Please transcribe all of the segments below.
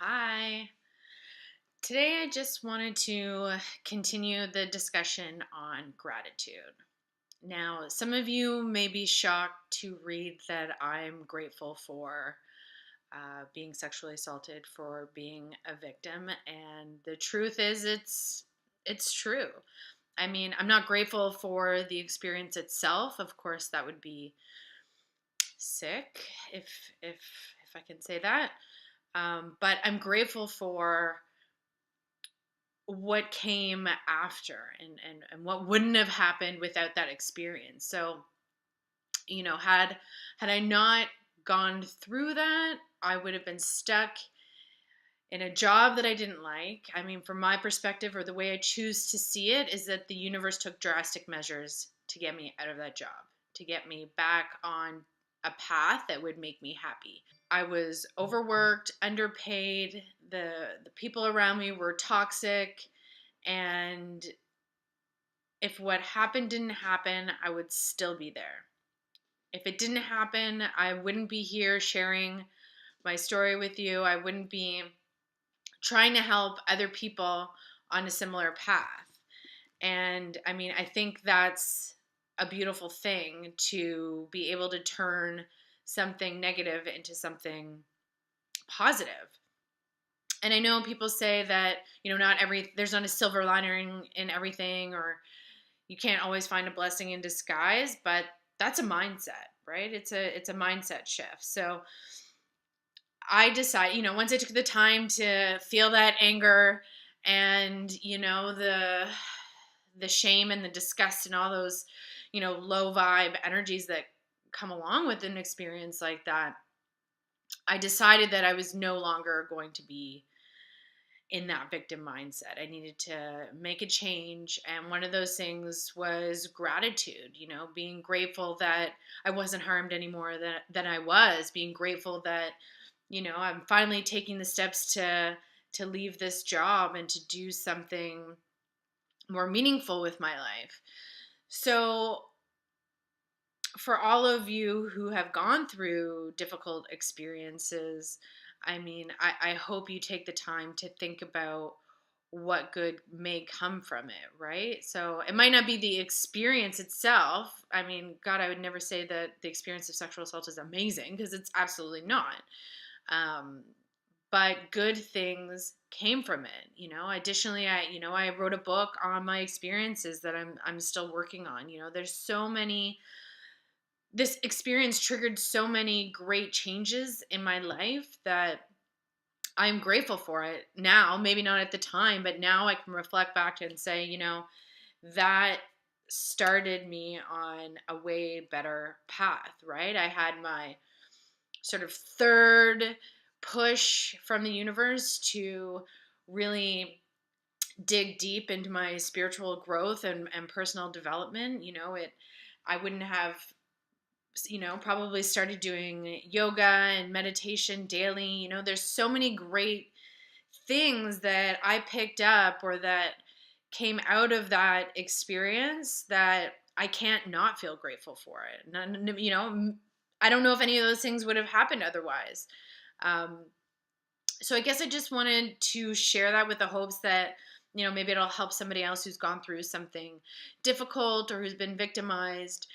Hi. Today I just wanted to continue the discussion on gratitude. Now, some of you may be shocked to read that I'm grateful for being sexually assaulted, for being a victim, and the truth is, it's true. I mean, I'm not grateful for the experience itself. Of course, that would be sick if if if I can say that. But I'm grateful for what came after and what wouldn't have happened without that experience. So, had I not gone through that, I would have been stuck in a job that I didn't like. I mean, from my perspective, or the way I choose to see it, is that the universe took drastic measures to get me out of that job, to get me back on a path that would make me happy. I was overworked, underpaid, the people around me were toxic, and if what happened didn't happen, I would still be there. If it didn't happen, I wouldn't be here sharing my story with you. I wouldn't be trying to help other people on a similar path. And I mean, I think that's a beautiful thing, to be able to turn something negative into something positive. And I know people say that, not there's not a silver lining in everything, or you can't always find a blessing in disguise, but that's a mindset, right? It's a mindset shift. So I decided, once I took the time to feel that anger and, the shame and the disgust and all those, low vibe energies that come along with an experience like that, I decided that I was no longer going to be in that victim mindset. I needed to make a change. And one of those things was gratitude, being grateful that I wasn't harmed anymore than I was, being grateful that, I'm finally taking the steps to leave this job and to do something more meaningful with my life. So for all of you who have gone through difficult experiences, I mean, I hope you take the time to think about what good may come from it, right? So it might not be the experience itself. I mean, God, I would never say that the experience of sexual assault is amazing, because it's absolutely not. Um, but good things came from it. Additionally, I wrote a book on my experiences that I'm still working on. There's so many, this experience triggered so many great changes in my life that I'm grateful for it now. Maybe not at the time, but now I can reflect back and say, that started me on a way better path, right? I had my sort of third push from the universe to really dig deep into my spiritual growth and personal development. I wouldn't have, probably started doing yoga and meditation daily. There's so many great things that I picked up or that came out of that experience that I can't not feel grateful for it. I don't know if any of those things would have happened otherwise. Um, so I guess I just wanted to share that with the hopes that, maybe it'll help somebody else who's gone through something difficult or who's been victimized,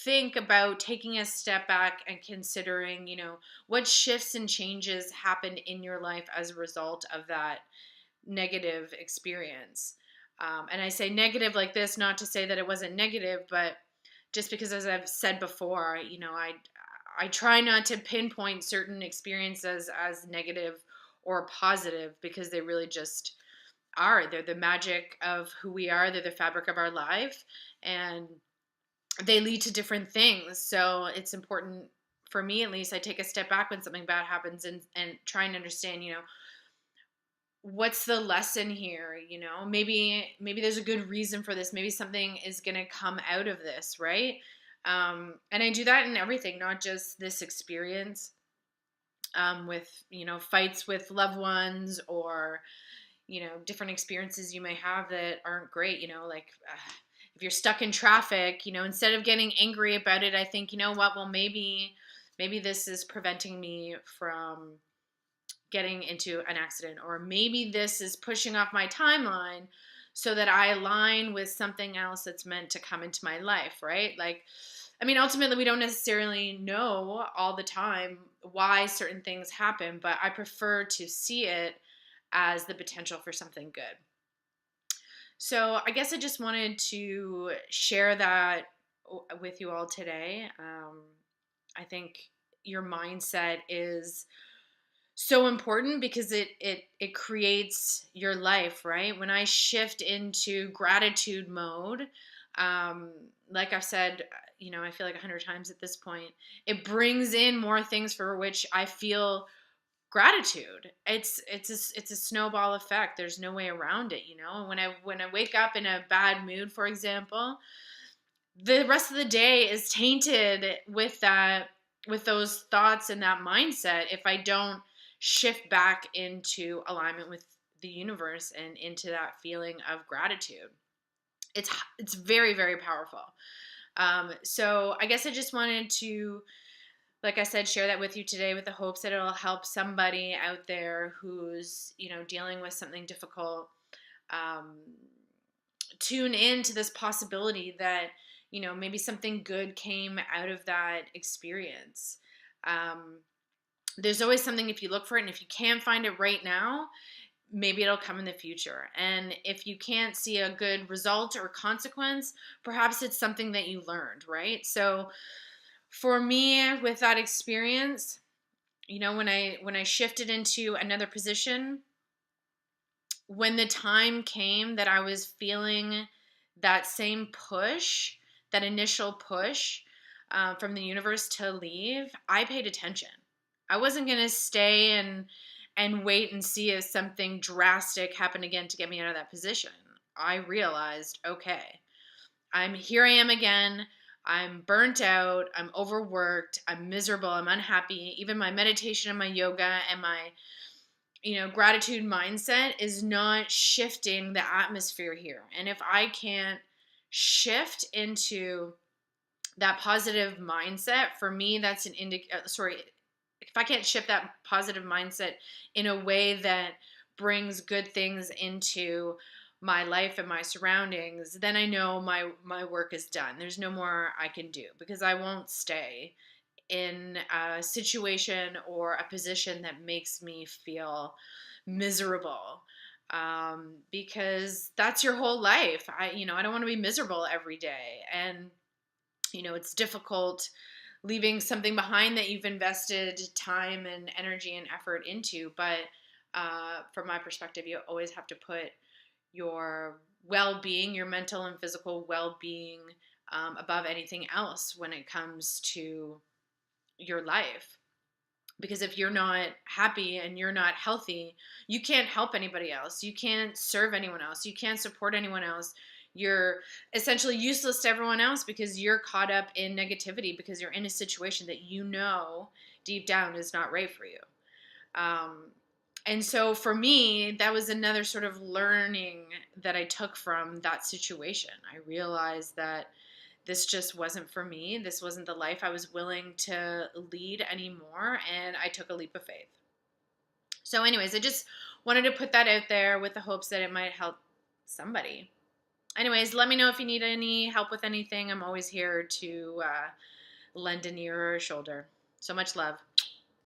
think about taking a step back and considering, what shifts and changes happened in your life as a result of that negative experience. And I say negative like this, not to say that it wasn't negative, but just because, as I've said before, I try not to pinpoint certain experiences as negative or positive, because they really just are. They're the magic of who we are. They're the fabric of our life, and they lead to different things. So it's important, for me at least, I take a step back when something bad happens, and try and understand, what's the lesson here. Maybe there's a good reason for this. Maybe something is going to come out of this, right? And I do that in everything, not just this experience, with fights with loved ones, or different experiences you may have that aren't great. Like, if you're stuck in traffic, instead of getting angry about it, I think, what, well, maybe this is preventing me from getting into an accident, or maybe this is pushing off my timeline so that I align with something else that's meant to come into my life, right? Like, I mean, ultimately, we don't necessarily know all the time why certain things happen, but I prefer to see it as the potential for something good. So I guess I just wanted to share that with you all today. I think your mindset is so important because it creates your life, right? When I shift into gratitude mode, um, like I've said, I feel like 100 times at this point, it brings in more things for which I feel gratitude. It's a snowball effect. There's no way around it, when I wake up in a bad mood, for example, the rest of the day is tainted with those thoughts and that mindset if I don't shift back into alignment with the universe and into that feeling of gratitude. It's very, very powerful. So I guess I just wanted to, like I said, share that with you today with the hopes that it'll help somebody out there who's, dealing with something difficult. Um, Tune in to this possibility that, maybe something good came out of that experience. Um, there's always something if you look for it, and if you can't find it right now, maybe it'll come in the future. And if you can't see a good result or consequence, perhaps it's something that you learned, right? So for me, with that experience, when I shifted into another position, when the time came that I was feeling that same push, that initial push from the universe to leave, I paid attention. I wasn't going to stay and wait and see if something drastic happened again to get me out of that position. I realized, okay, I am again. I'm burnt out. I'm overworked. I'm miserable. I'm unhappy. Even my meditation and my yoga and my gratitude mindset is not shifting the atmosphere here. And if I can't shift into that positive mindset, for me, that's if I can't shift that positive mindset in a way that brings good things into my life and my surroundings, then I know my work is done. There's no more I can do, because I won't stay in a situation or a position that makes me feel miserable, because that's your whole life. I don't want to be miserable every day, and it's difficult leaving something behind that you've invested time and energy and effort into. But from my perspective, you always have to put your well-being, your mental and physical well-being, above anything else when it comes to your life. Because if you're not happy and you're not healthy, you can't help anybody else. You can't serve anyone else. You can't support anyone else. You're essentially useless to everyone else because you're caught up in negativity, because you're in a situation that deep down is not right for you. And so for me, that was another sort of learning that I took from that situation. I realized that this just wasn't for me. This wasn't the life I was willing to lead anymore. And I took a leap of faith. So anyways, I just wanted to put that out there with the hopes that it might help somebody. Anyways, let me know if you need any help with anything. I'm always here to lend an ear or a shoulder. So much love.